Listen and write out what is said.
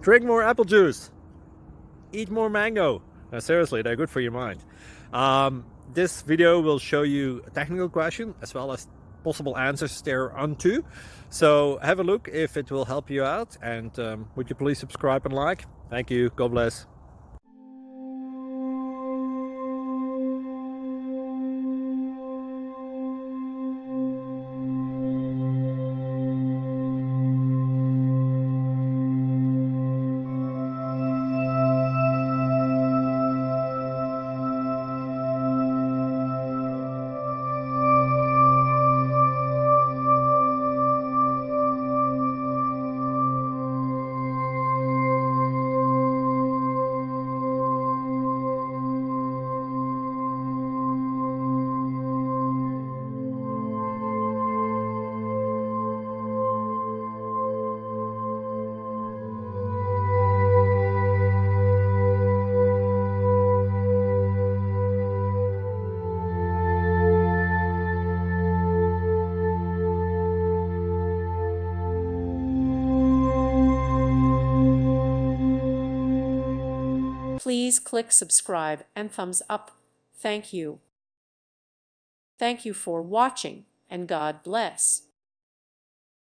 Drink more apple juice. Eat more mango. No, seriously, they're good for your mind. This video will show you a technical question as well as possible answers thereunto. So have a look if it will help you out, and would you please subscribe and like? Thank you. God bless. Please click subscribe and thumbs up. Thank you. Thank you for watching, and God bless.